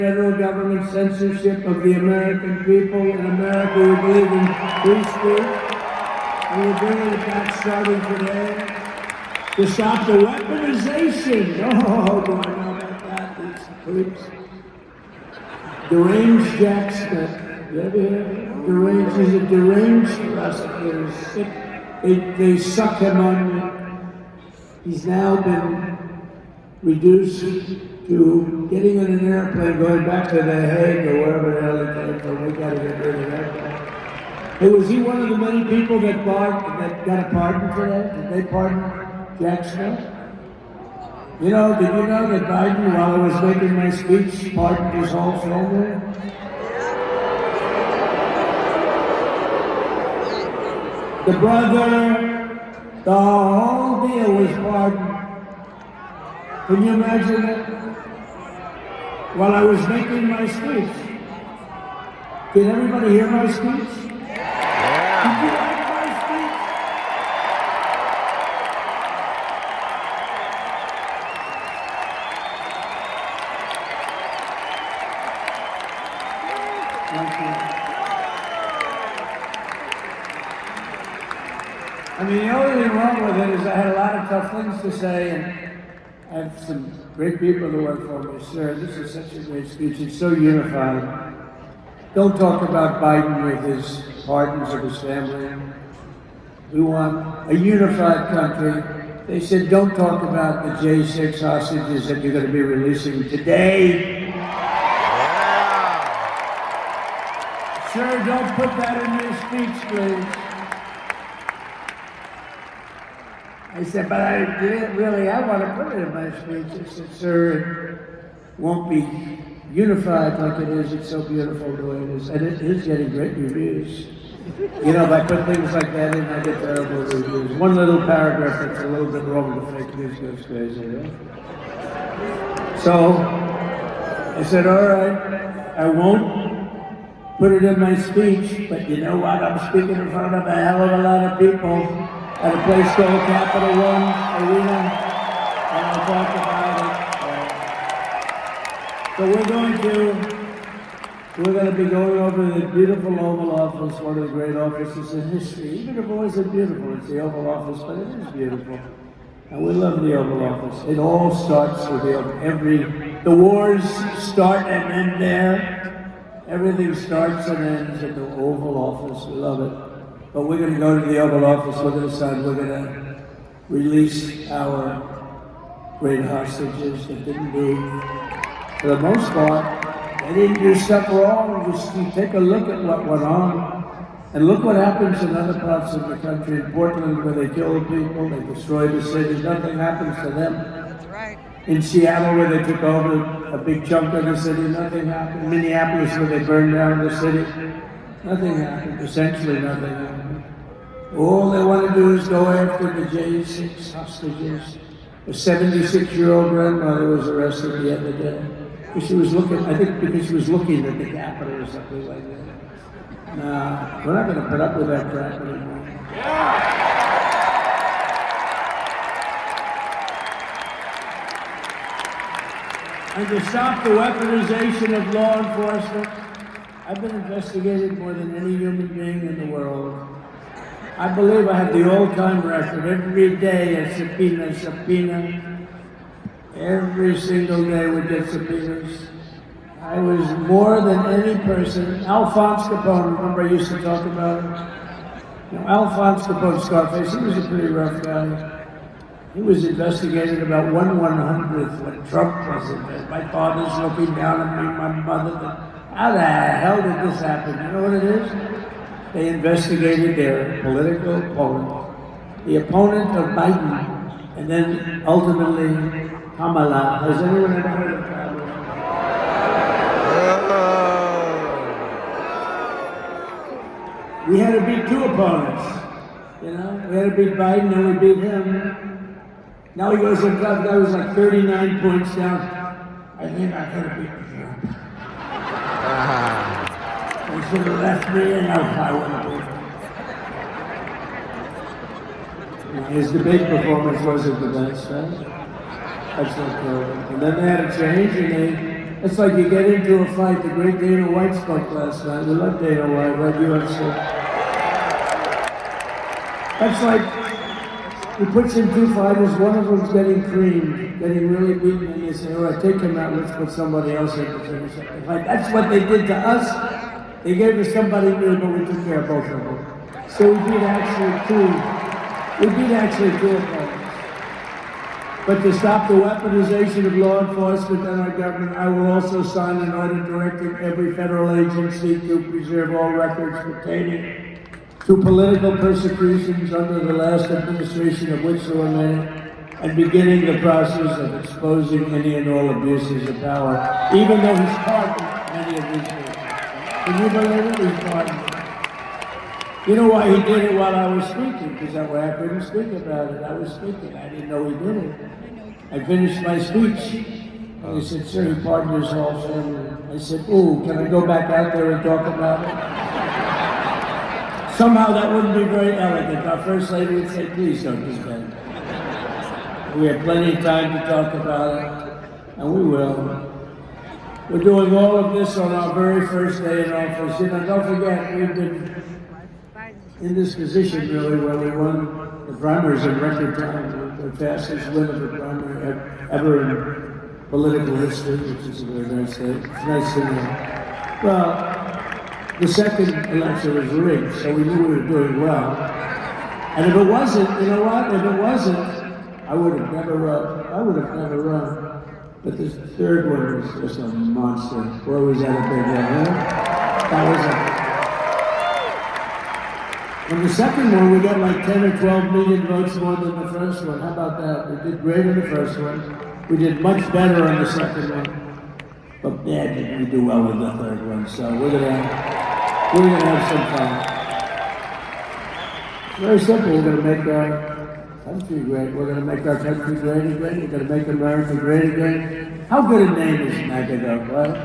Federal government censorship of the American people. In America, we believe in free speech. And we're bringing it back starting today to stop the weaponization. Oh, do I know about that? These creeps. Deranged Jack Smith. You ever hear of him? Deranged. He's a deranged prosecutor. Sick. They suck him on. He's now been reduced to getting in an airplane, going back to The Hague or wherever the hell he came from. We got to get rid of that guy. Hey, was he one of the many people that got a pardon for that? Did they pardon Jack Smith? Did you know that Biden, while I was making my speech, pardoned his whole family? The brother, the whole deal was pardoned. Can you imagine that? While I was making my speech. Did everybody hear my speech? Yeah. Did you like my speech? Thank you. I mean, the only thing wrong with it is I had a lot of tough things to say, and I have some great people to work for me. Sir, this is such a great speech. It's so unified. Don't talk about Biden with his pardons of his family. We want a unified country. They said, don't talk about the J6 hostages that you're going to be releasing today. Yeah. Sir, don't put that in your speech, please. I said, but I want to put it in my speech. I said, sir, it won't be unified like it is. It's so beautiful the way it is. And it is getting great reviews. You know, if I put things like that in, I get terrible reviews. One little paragraph that's a little bit wrong with the fake news goes crazy, right? So, I said, all right, I won't put it in my speech, but you know what? I'm speaking in front of a hell of a lot of people at a place called Capital One Arena, and I'll talk about it. So we're going to be going over the beautiful Oval Office, one of the great offices in history. Even if it wasn't beautiful, it's the Oval Office, but it is beautiful. And we love the Oval Office. It all starts with the wars start and end there. Everything starts and ends at the Oval Office. We love it. But we're going to go to the Oval Office. We're going to decide we're going to release our great hostages that didn't do, for the most part, they didn't do stuff wrong. Just you take a look at what went on, and look what happens in other parts of the country. In Portland, where they killed people, they destroyed the city. Nothing happens to them. That's right. In Seattle, where they took over a big chunk of the city, nothing happened. Minneapolis, where they burned down the city. Nothing happened, essentially nothing happened. All they want to do is go after the J6 hostages. A 76-year-old grandmother was arrested the other day. Because she was looking, I think because she was looking at the Capitol or something like that. Nah, we're not going to put up with that crap anymore. And to stop the weaponization of law enforcement, I've been investigated more than any human being in the world. I believe I have the all-time record. Every day a subpoena. Every single day we get subpoenas. I was more than any person. Alphonse Capone, remember I used to talk about him? You know, Alphonse Capone, Scarface, he was a pretty rough guy. He was investigated about 1/100th when Trump was in there. My father's looking down at me, my mother. How the hell did this happen? You know what it is? They investigated their political opponent, the opponent of Biden, and then ultimately Kamala. Has anyone ever heard of Kamala? We had to beat two opponents. You know, we had to beat Biden and we beat him. Now he goes and the guy was like 39 points down. I think I could have beaten Trump. They should have left me and I would have beaten. His debate performance wasn't the best, right? That's not good. And then they had a change and It's like you get into a fight. The great Dana White spoke last night. We love Dana White, right? UFC. That's like he puts in two fighters. One of them's getting creamed, getting really beaten, and they say, "All right, take him out. Let's put somebody else in to finish up the fight." That's what they did to us. They gave us somebody new, but we took care of both of them. So we beat actually two opponents. But to stop the weaponization of law enforcement and our government, I will also sign an order directing every federal agency to preserve all records pertaining to political persecutions under the last administration of which there were many, and beginning the process of exposing any and all abuses of power, even though he's pardoned many of these cases. Can you believe it? He's pardoned. You know why he did it while I was speaking? Because that way I couldn't speak about it. I was speaking. I didn't know he did it. I finished my speech. He said, "Sir, he pardoned his whole family." I said, "Ooh, can I go back out there and talk about it?" Somehow that wouldn't be very elegant. Our First Lady would say, "Please don't do that." We have plenty of time to talk about it, and we will. We're doing all of this on our very first day in office. You know, don't forget, we've been in this position really where we won the primaries in record time, the fastest win of a primary ever in political history, which is a very nice thing. It's nice to know. Well, the second election was rigged, so we knew we were doing well. And if it wasn't, you know what? If it wasn't, I would have never run. But this third one was just a monster. Boy, was that a big one, huh? That was a... In the second one, we got like 10 or 12 million votes more than the first one. How about that? We did great in the first one. We did much better in the second one. But man, did we do well in the third one. So we're gonna have some fun. It's very simple. We're gonna make our country great. We're gonna make our country great again. We're gonna make America great again. How good a name is MAGA, though, right?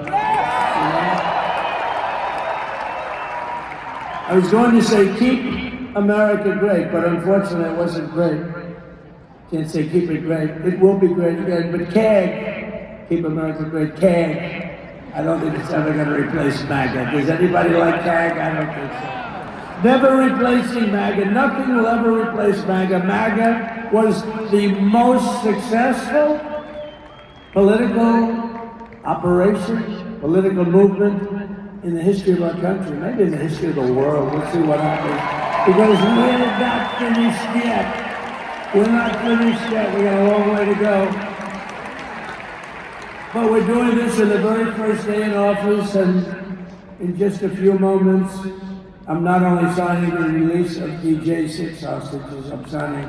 I was going to say, keep America great, but unfortunately it wasn't great. Can't say keep it great. It will be great again, but CAG, keep America great, CAG. I don't think it's ever going to replace MAGA. Does anybody like CAG? I don't think so. Never replacing MAGA. Nothing will ever replace MAGA. MAGA was the most successful political operation, political movement in the history of our country, maybe in the history of the world. We'll see what happens. Because we're not finished yet. We're not finished yet. We got a long way to go. But we're doing this in the very first day in office, and in just a few moments, I'm not only signing the release of the J6 hostages, I'm signing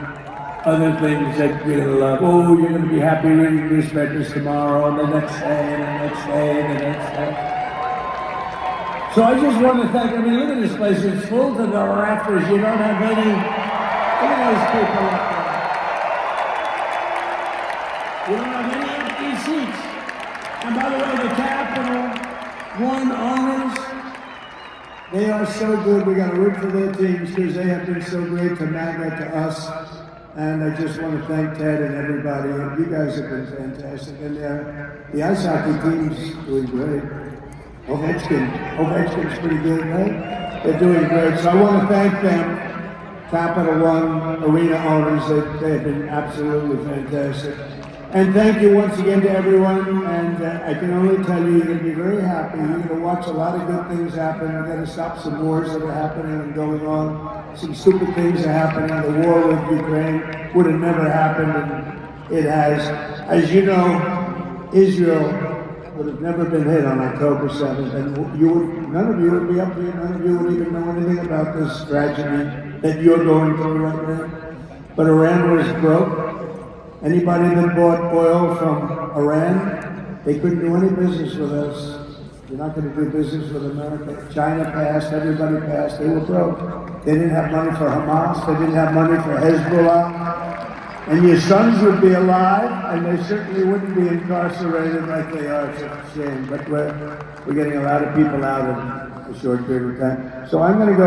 other things that you're going to love. Oh, you're going to be happy reading newspapers tomorrow, and the next day, and the next day, and the next day. So I just want to thank, I mean, look at this place, it's full to the rafters. You don't have any, look at those people up there. You don't have any empty seats. And by the way, the Capital One owners, they are so good. We got to root for their teams because they have been so great to MAGA, to us. And I just want to thank Ted and everybody. And you guys have been fantastic. And the ice hockey team's doing great. Ovechkin's pretty good, right? They're doing great. So I want to thank them, Capital One arena owners. They have been absolutely fantastic. And thank you once again to everyone. And I can only tell you, you're going to be very happy. You're going to watch a lot of good things happen. We're going to stop some wars that are happening and going on. Some stupid things are happening. The war with Ukraine would have never happened, and it has. As you know, Israel would have never been hit on October 7th, and none of you would be up here, none of you would even know anything about this tragedy that you're going through right now. But Iran was broke. Anybody that bought oil from Iran, they couldn't do any business with us. You're not going to do business with America. China passed, everybody passed, they were broke. They didn't have money for Hamas, they didn't have money for Hezbollah. And your sons would be alive, and they certainly wouldn't be incarcerated like they are. It's a shame, but we're getting a lot of people out in a short period of time. So I'm going to go.